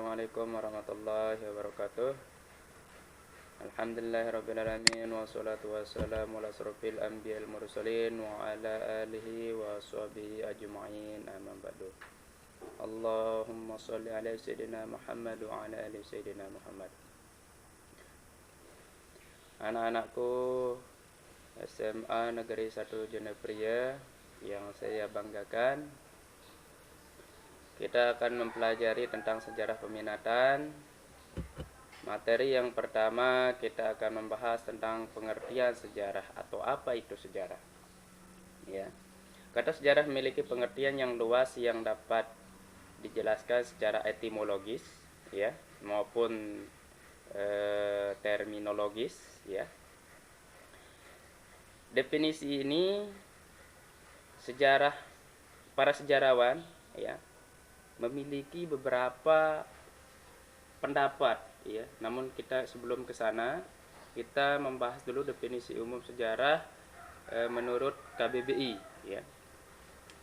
Assalamualaikum warahmatullahi wabarakatuh. Alhamdulillahirrabbilalamin. Wassalatu wassalamu ala asrofil anbiya'il mursalin wa ala alihi wa sahbihi ajma'in, amma ba'du. Allahumma sholli ala sayyidina Muhammad wa ala ali sayyidina Muhammad. Anak-anakku SMA Negeri 1 Jenepria yang saya banggakan, kita akan mempelajari tentang sejarah peminatan. Materi yang pertama, kita akan membahas tentang pengertian sejarah atau apa itu sejarah. Ya. Kata sejarah memiliki pengertian yang luas yang dapat dijelaskan secara etimologis, ya, maupun terminologis, ya. Definisi ini para sejarawan, ya, memiliki beberapa pendapat, ya. Namun kita sebelum ke sana, kita membahas dulu definisi umum sejarah menurut KBBI, ya.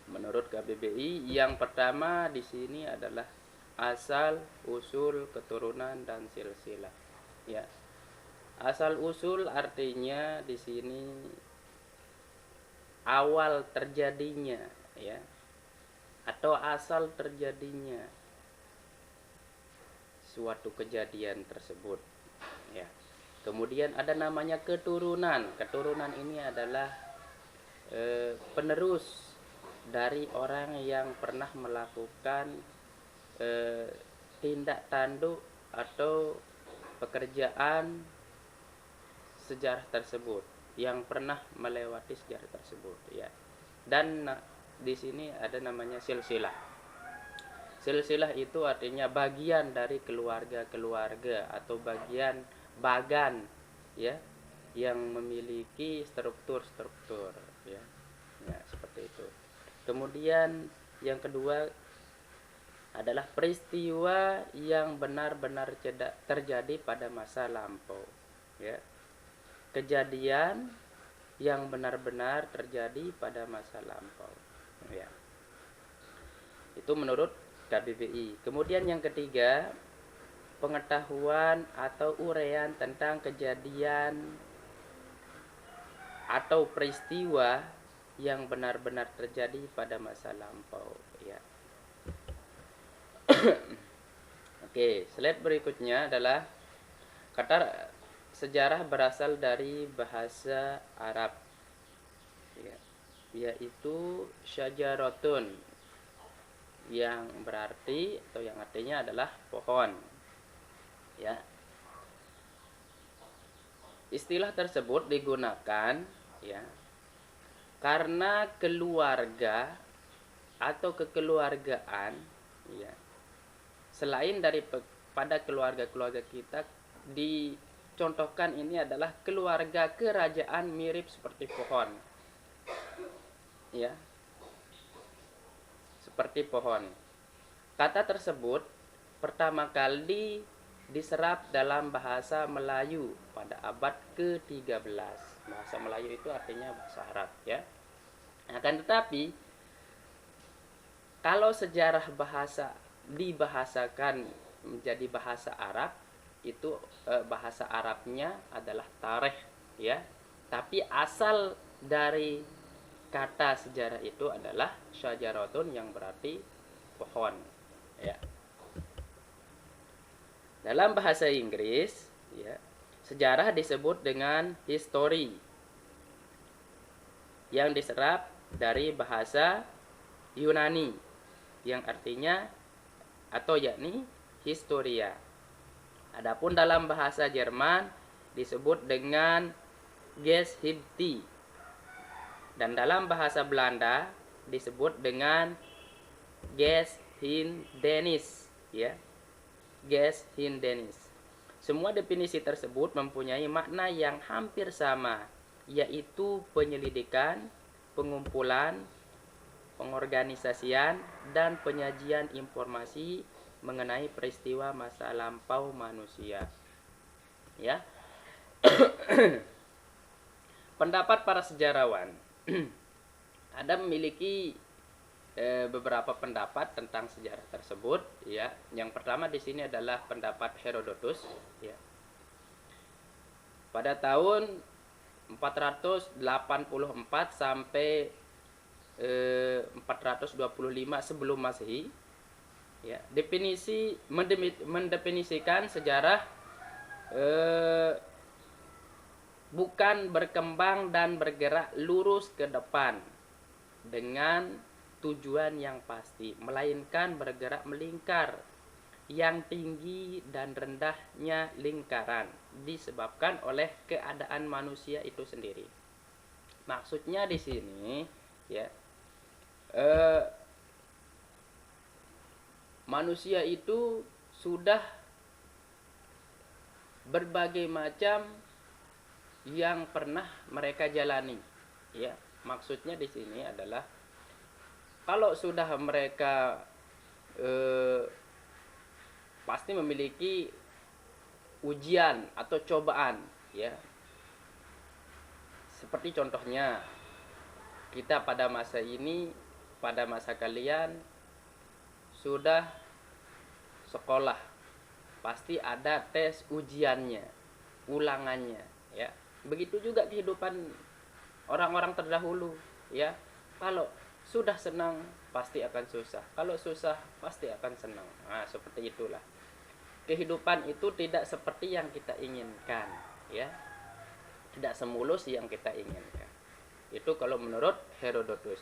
Menurut KBBI, yang pertama di sini adalah asal, usul, keturunan, dan silsilah, ya. Asal usul artinya di sini awal terjadinya, ya, atau asal terjadinya suatu kejadian tersebut, ya. Kemudian ada namanya keturunan. Keturunan ini adalah penerus dari orang yang pernah melakukan tindak tanduk atau pekerjaan sejarah tersebut, yang pernah melewati sejarah tersebut, ya. Dan di sini ada namanya silsilah. Silsilah itu artinya bagian dari keluarga-keluarga atau bagan, ya, yang memiliki struktur-struktur, ya. Ya, seperti itu. Kemudian yang kedua adalah peristiwa yang benar-benar terjadi pada masa lampau, ya. Kejadian yang benar-benar terjadi pada masa lampau, ya. Itu menurut KBBI. Kemudian yang ketiga, pengetahuan atau uraian tentang kejadian atau peristiwa yang benar-benar terjadi pada masa lampau, ya. Oke, slide berikutnya adalah kata sejarah berasal dari bahasa Arab, ya, yaitu syajaratun, yang berarti atau yang artinya adalah pohon, ya. Istilah tersebut digunakan, ya, karena keluarga atau kekeluargaan, ya, selain pada keluarga-keluarga kita, dicontohkan ini adalah keluarga kerajaan mirip seperti pohon, ya, seperti pohon. Kata tersebut pertama kali diserap dalam bahasa Melayu pada abad ke-13. Bahasa Melayu itu artinya bahasa Arab, ya. Akan tetapi kalau sejarah bahasa dibahasakan menjadi bahasa Arab, itu bahasa Arabnya adalah tarikh, ya. Tapi asal dari kata sejarah itu adalah syajaratun, yang berarti pohon, ya. Dalam bahasa Inggris, ya, sejarah disebut dengan history, yang diserap dari bahasa Yunani yang artinya atau yakni historia. Adapun dalam bahasa Jerman disebut dengan Geschichte, dan dalam bahasa Belanda disebut dengan Geschiedenis, ya. Geschiedenis. Semua definisi tersebut mempunyai makna yang hampir sama, yaitu penyelidikan, pengumpulan, pengorganisasian, dan penyajian informasi mengenai peristiwa masa lampau manusia, ya. Pendapat para sejarawan ada memiliki beberapa pendapat tentang sejarah tersebut, ya. Yang pertama di sini adalah pendapat Herodotus, ya. Pada tahun 484 sampai 425 sebelum Masehi, ya, mendefinisikan sejarah bukan berkembang dan bergerak lurus ke depan dengan tujuan yang pasti, melainkan bergerak melingkar yang tinggi dan rendahnya lingkaran disebabkan oleh keadaan manusia itu sendiri. Maksudnya di sini, ya, manusia itu sudah berbagai macam yang pernah mereka jalani, ya. Maksudnya di sini adalah kalau sudah mereka pasti memiliki ujian atau cobaan, ya. Seperti contohnya kita pada masa ini, pada masa kalian sudah sekolah, pasti ada tes ujiannya, ulangannya, ya. Begitu juga kehidupan orang-orang terdahulu, ya. Kalau sudah senang pasti akan susah, kalau susah pasti akan senang. Nah, seperti itulah kehidupan itu, tidak seperti yang kita inginkan, ya, tidak semulus yang kita inginkan. Itu kalau menurut Herodotus.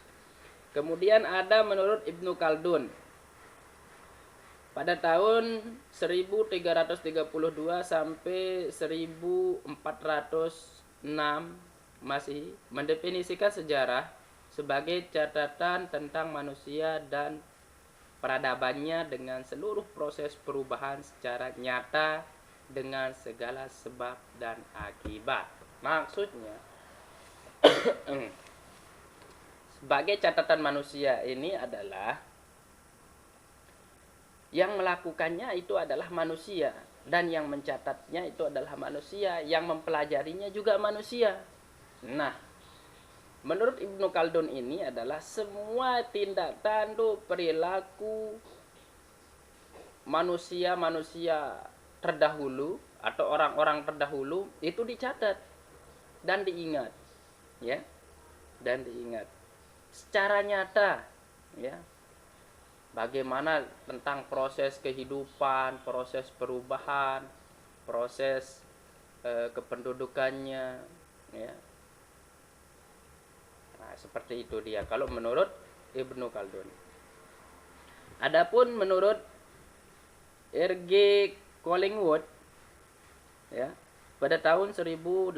Kemudian ada menurut Ibnu Khaldun pada tahun 1332 sampai 1406 Masehi, mendefinisikan sejarah sebagai catatan tentang manusia dan peradabannya dengan seluruh proses perubahan secara nyata dengan segala sebab dan akibat. Maksudnya sebagai catatan manusia ini adalah yang melakukannya itu adalah manusia, dan yang mencatatnya itu adalah manusia, yang mempelajarinya juga manusia. Nah, menurut Ibnu Khaldun ini adalah semua tindak tanduk perilaku manusia-manusia terdahulu atau orang-orang terdahulu itu dicatat dan diingat, ya, dan diingat secara nyata, ya. Bagaimana tentang proses kehidupan, proses perubahan, proses kependudukannya, ya. Nah, seperti itu dia kalau menurut Ibnu Khaldun. Adapun menurut R.G. Collingwood, ya, pada tahun 1889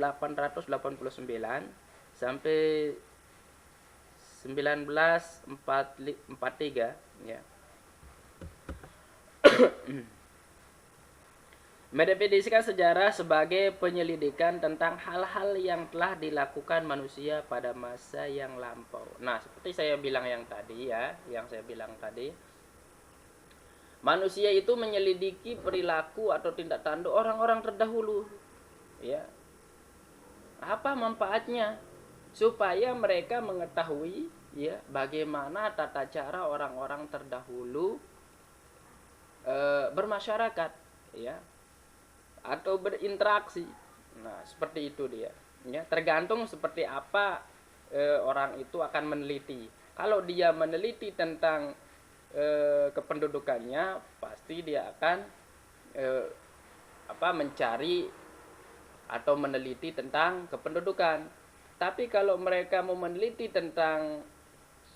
sampai 1943, ya, mendefinisikan sejarah sebagai penyelidikan tentang hal-hal yang telah dilakukan manusia pada masa yang lampau. Nah, seperti saya bilang yang tadi, ya, manusia itu menyelidiki perilaku atau tindak tanduk orang-orang terdahulu, ya. Apa manfaatnya? Supaya mereka mengetahui, ya, bagaimana tata cara orang-orang terdahulu bermasyarakat, ya, atau berinteraksi. Nah, seperti itu dia, ya. Tergantung seperti apa orang itu akan meneliti. Kalau dia meneliti tentang kependudukannya, pasti dia akan mencari atau meneliti tentang kependudukan. Tapi kalau mereka mau meneliti tentang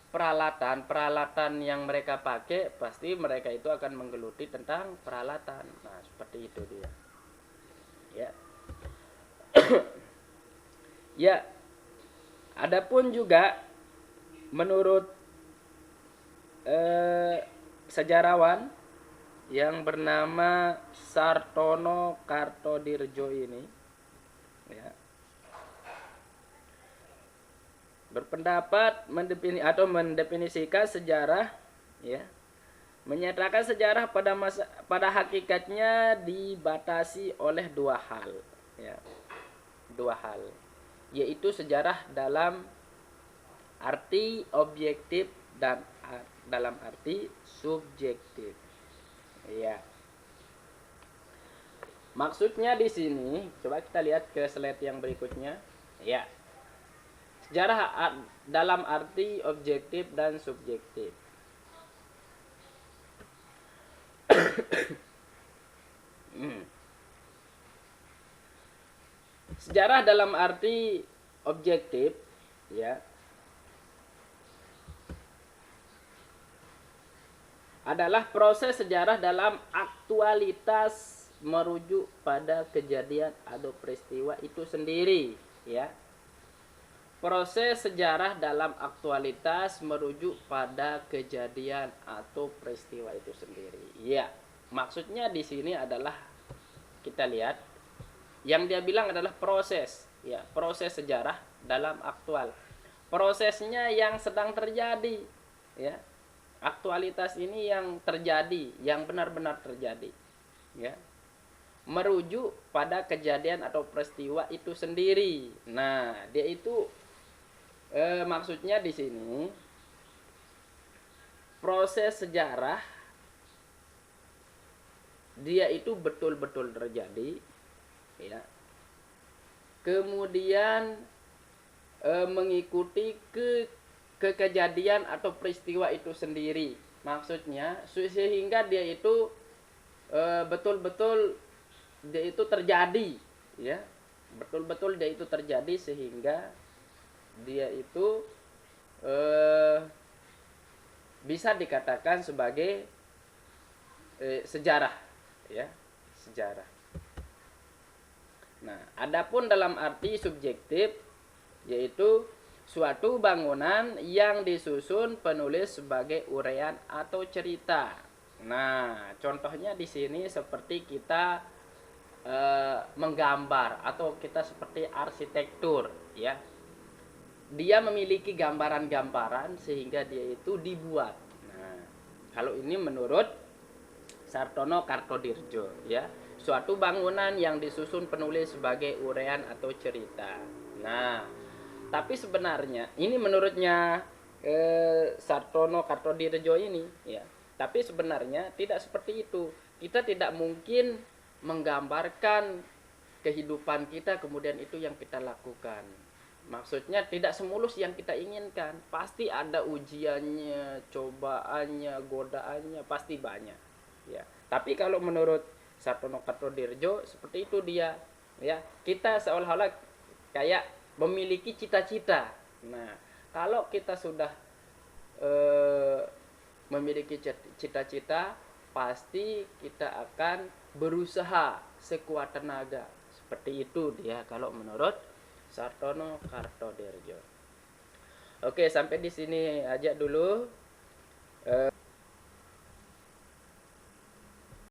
peralatan yang mereka pakai, pasti mereka itu akan menggeluti tentang peralatan. Nah, seperti itu dia, ya. Ya, adapun juga menurut sejarawan yang bernama Sartono Kartodirjo ini, ya, berpendapat mendefinisikan sejarah, ya, menyatakan sejarah pada hakikatnya dibatasi oleh dua hal, ya, yaitu sejarah dalam arti objektif dan dalam arti subjektif. Ya. Maksudnya di sini, coba kita lihat ke slide yang berikutnya. Ya. Sejarah dalam arti objektif dan subjektif. Sejarah dalam arti objektif, ya, adalah proses sejarah dalam aktualitas merujuk pada kejadian atau peristiwa itu sendiri, ya. Proses sejarah dalam aktualitas merujuk pada kejadian atau peristiwa itu sendiri. Ya, maksudnya di sini adalah kita lihat yang dia bilang adalah proses, ya, proses sejarah dalam aktual. Prosesnya yang sedang terjadi, ya. Aktualitas ini yang terjadi, yang benar-benar terjadi, ya, merujuk pada kejadian atau peristiwa itu sendiri. Nah, dia itu maksudnya di sini proses sejarah dia itu betul-betul terjadi, ya. Kemudian mengikuti ke kejadian atau peristiwa itu sendiri. Maksudnya sehingga dia itu betul-betul dia itu terjadi, ya. Betul-betul dia itu terjadi sehingga dia itu bisa dikatakan sebagai sejarah, ya, sejarah. Nah, adapun dalam arti subjektif yaitu suatu bangunan yang disusun penulis sebagai uraian atau cerita. Nah, contohnya di sini seperti kita menggambar atau kita seperti arsitektur, ya. Dia memiliki gambaran-gambaran sehingga dia itu dibuat. Nah, kalau ini menurut Sartono Kartodirjo, ya, suatu bangunan yang disusun penulis sebagai uraian atau cerita. Nah, tapi sebenarnya ini menurutnya Sartono Kartodirjo ini, ya. Tapi sebenarnya tidak seperti itu. Kita tidak mungkin menggambarkan kehidupan kita kemudian itu yang kita lakukan. Maksudnya tidak semulus yang kita inginkan. Pasti ada ujiannya, cobaannya, godaannya, pasti banyak, ya. Tapi kalau menurut Sartono Kartodirjo seperti itu dia, ya. Kita seolah-olah kayak memiliki cita-cita. Nah, kalau kita sudah memiliki cita-cita, pasti kita akan berusaha sekuat tenaga. Seperti itu dia kalau menurut Sartono Kartodirjo. Oke, sampai di sini aja dulu.